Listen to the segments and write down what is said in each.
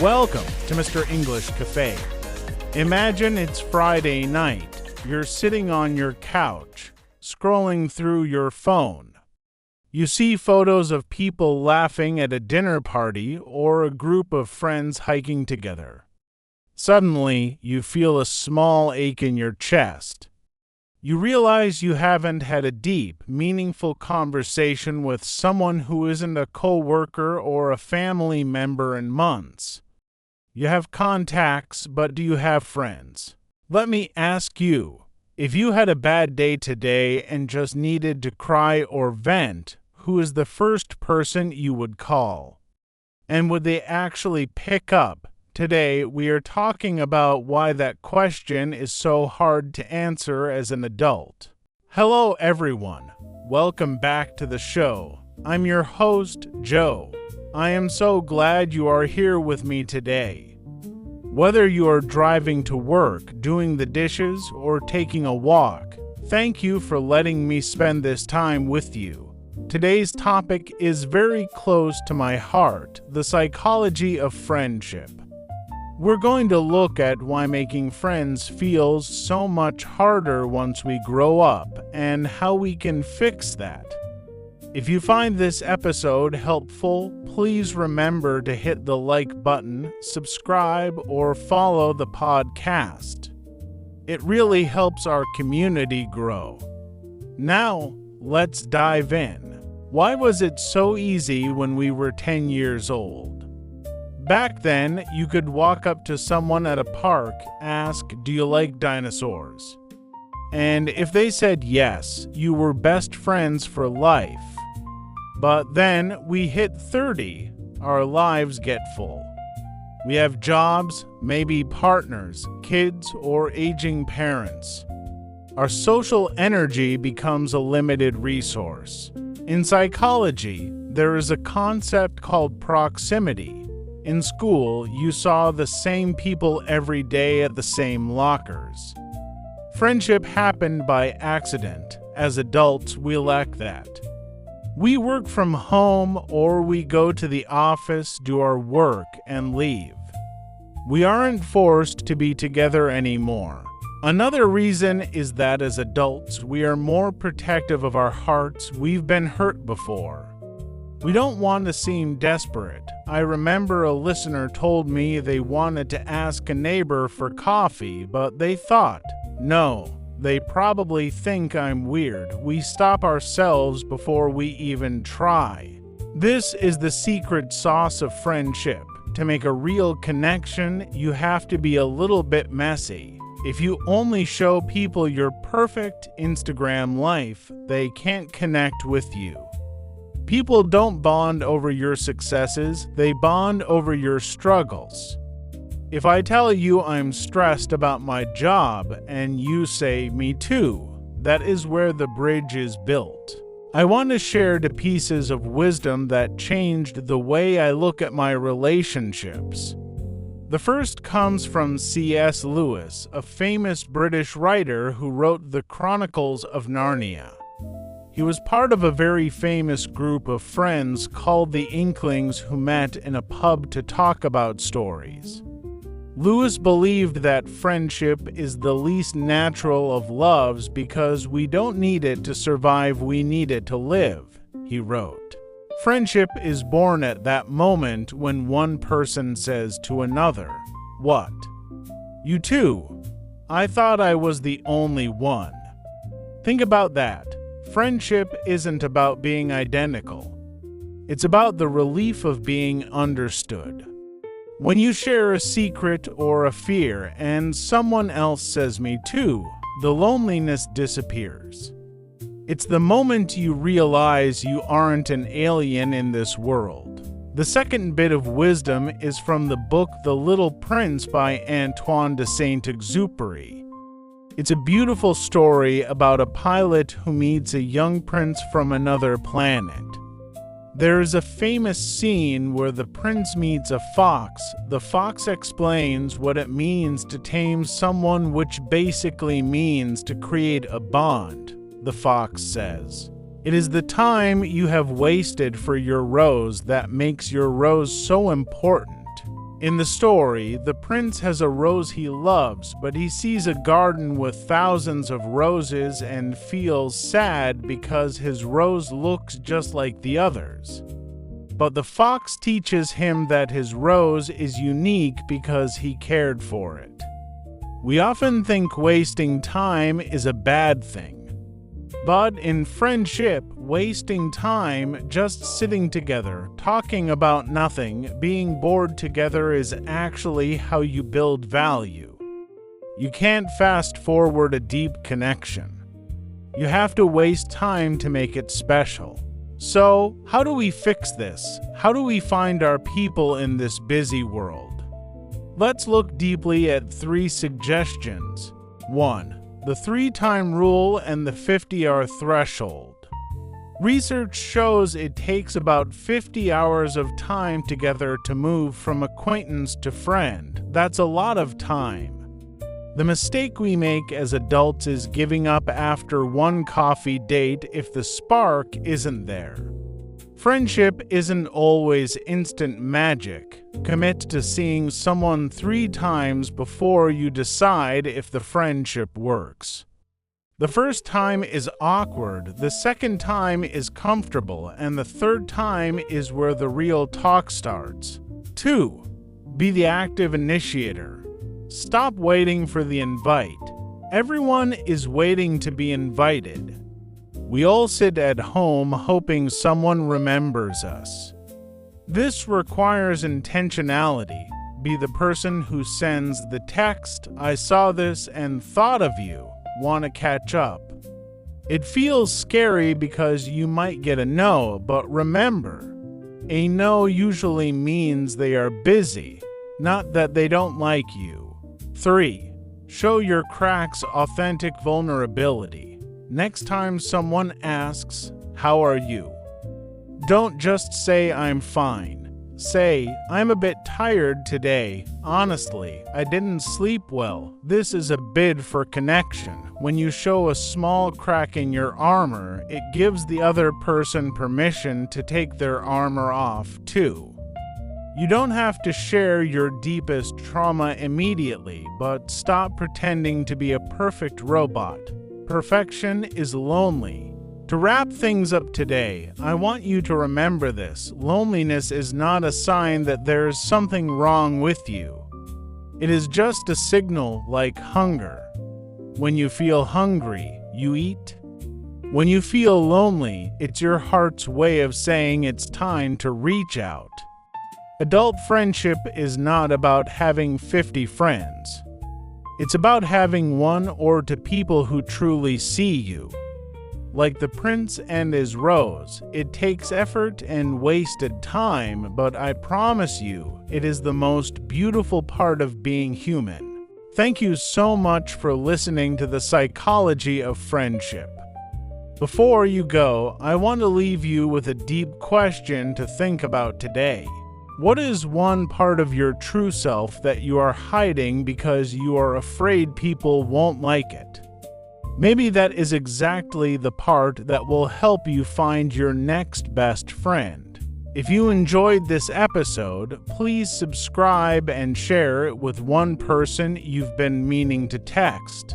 Welcome to Mr. English Cafe. Imagine it's Friday night. You're sitting on your couch, scrolling through your phone. You see photos of people laughing at a dinner party or a group of friends hiking together. Suddenly, you feel a small ache in your chest. You realize you haven't had a deep, meaningful conversation with someone who isn't a coworker or a family member in months. You have contacts, but do you have friends? Let me ask you, if you had a bad day today and just needed to cry or vent, who is the first person you would call? And would they actually pick up? Today, we are talking about why that question is so hard to answer as an adult. Hello, everyone. Welcome back to the show. I'm your host, Joe. I am so glad you are here with me today. Whether you are driving to work, doing the dishes, or taking a walk, thank you for letting me spend this time with you. Today's topic is very close to my heart, the psychology of friendship. We're going to look at why making friends feels so much harder once we grow up and how we can fix that. If you find this episode helpful, please remember to hit the like button, subscribe, or follow the podcast. It really helps our community grow. Now, let's dive in. Why was it so easy when we were 10 years old? Back then, you could walk up to someone at a park, ask, "Do you like dinosaurs?" And if they said yes, you were best friends for life. But then we hit 30, our lives get full. We have jobs, maybe partners, kids, or aging parents. Our social energy becomes a limited resource. In psychology, there is a concept called proximity. In school, you saw the same people every day at the same lockers. Friendship happened by accident. As adults, we lack that. We work from home or we go to the office, do our work, and leave. We aren't forced to be together anymore. Another reason is that as adults, we are more protective of our hearts. We've been hurt before. We don't want to seem desperate. I remember a listener told me they wanted to ask a neighbor for coffee, but they thought, no, they probably think I'm weird. We stop ourselves before we even try. This is the secret sauce of friendship. To make a real connection, you have to be a little bit messy. If you only show people your perfect Instagram life, they can't connect with you. People don't bond over your successes, they bond over your struggles. If I tell you I'm stressed about my job and you say, "Me too," that is where the bridge is built. I want to share the pieces of wisdom that changed the way I look at my relationships. The first comes from C.S. Lewis, a famous British writer who wrote the Chronicles of Narnia. He was part of a very famous group of friends called the Inklings who met in a pub to talk about stories. Lewis believed that friendship is the least natural of loves because we don't need it to survive, we need it to live, he wrote. Friendship is born at that moment when one person says to another, "What? You too? I thought I was the only one." Think about that. Friendship isn't about being identical. It's about the relief of being understood. When you share a secret or a fear and someone else says "me too," the loneliness disappears. It's the moment you realize you aren't an alien in this world. The second bit of wisdom is from the book The Little Prince by Antoine de Saint-Exupéry. It's a beautiful story about a pilot who meets a young prince from another planet. There is a famous scene where the prince meets a fox. The fox explains what it means to tame someone, which basically means to create a bond. The fox says, "It is the time you have wasted for your rose that makes your rose so important. In the story, the prince has a rose he loves, but he sees a garden with thousands of roses and feels sad because his rose looks just like the others. But the fox teaches him that his rose is unique because he cared for it. We often think wasting time is a bad thing. But in friendship, wasting time just sitting together, talking about nothing, being bored together is actually how you build value. You can't fast forward a deep connection. You have to waste time to make it special. So, how do we fix this? How do we find our people in this busy world? Let's look deeply at 3 suggestions. 1. The 3-time rule and the 50-hour threshold. Research shows it takes about 50 hours of time together to move from acquaintance to friend. That's a lot of time. The mistake we make as adults is giving up after one coffee date if the spark isn't there. Friendship isn't always instant magic. Commit to seeing someone 3 times before you decide if the friendship works. The first time is awkward, the second time is comfortable, and the third time is where the real talk starts. 2. Be the active initiator. Stop waiting for the invite. Everyone is waiting to be invited. We all sit at home hoping someone remembers us. This requires intentionality. Be the person who sends the text, "I saw this and thought of you. Want to catch up?" It feels scary because you might get a no, but remember, a no usually means they are busy, not that they don't like you. 3. Show your cracks authentic vulnerability. Next time someone asks, "How are you?" don't just say, "I'm fine." Say, "I'm a bit tired today. Honestly, I didn't sleep well." This is a bid for connection. When you show a small crack in your armor, it gives the other person permission to take their armor off, too. You don't have to share your deepest trauma immediately, but stop pretending to be a perfect robot. Perfection is lonely. To wrap things up today, I want you to remember this. Loneliness is not a sign that there is something wrong with you. It is just a signal like hunger. When you feel hungry, you eat. When you feel lonely, it's your heart's way of saying it's time to reach out. Adult friendship is not about having 50 friends. It's about having 1 or 2 people who truly see you. Like the prince and his rose, it takes effort and wasted time, but I promise you, it is the most beautiful part of being human. Thank you so much for listening to the psychology of friendship. Before you go, I want to leave you with a deep question to think about today. What is one part of your true self that you are hiding because you are afraid people won't like it? Maybe that is exactly the part that will help you find your next best friend. If you enjoyed this episode, please subscribe and share it with one person you've been meaning to text.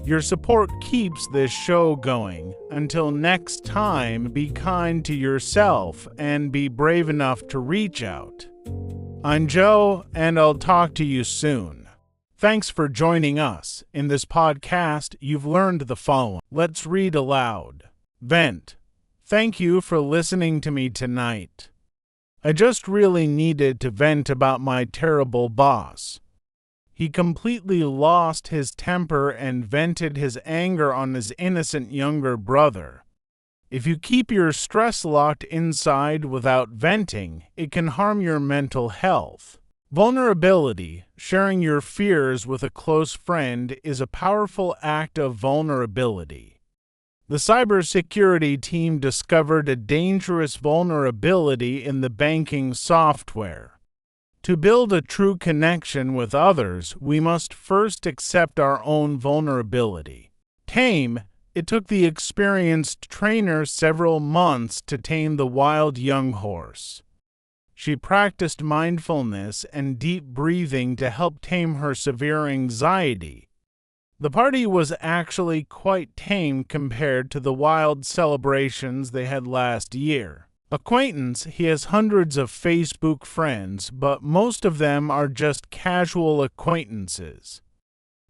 Your support keeps this show going. Until next time, be kind to yourself and be brave enough to reach out. I'm Joe, and I'll talk to you soon. Thanks for joining us. In this podcast, you've learned the following. Let's read aloud. Vent. Thank you for listening to me tonight. I just really needed to vent about my terrible boss. He completely lost his temper and vented his anger on his innocent younger brother. If you keep your stress locked inside without venting, it can harm your mental health. Vulnerability, sharing your fears with a close friend, is a powerful act of vulnerability. The cybersecurity team discovered a dangerous vulnerability in the banking software. To build a true connection with others, we must first accept our own vulnerability. Tame. It took the experienced trainer several months to tame the wild young horse. She practiced mindfulness and deep breathing to help tame her severe anxiety. The party was actually quite tame compared to the wild celebrations they had last year. Acquaintance, he has hundreds of Facebook friends, but most of them are just casual acquaintances.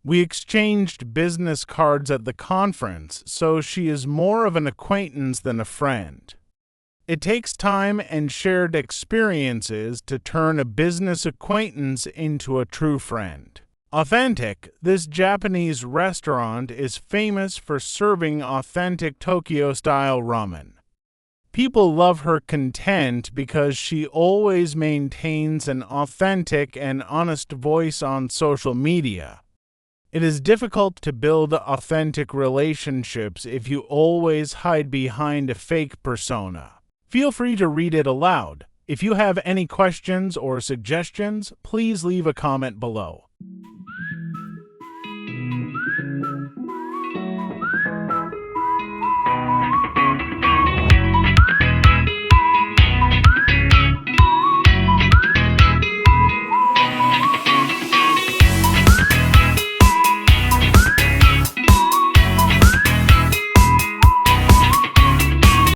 We exchanged business cards at the conference, so she is more of an acquaintance than a friend. It takes time and shared experiences to turn a business acquaintance into a true friend. Authentic, this Japanese restaurant is famous for serving authentic Tokyo-style ramen. People love her content because she always maintains an authentic and honest voice on social media. It is difficult to build authentic relationships if you always hide behind a fake persona. Feel free to read it aloud. If you have any questions or suggestions, please leave a comment below.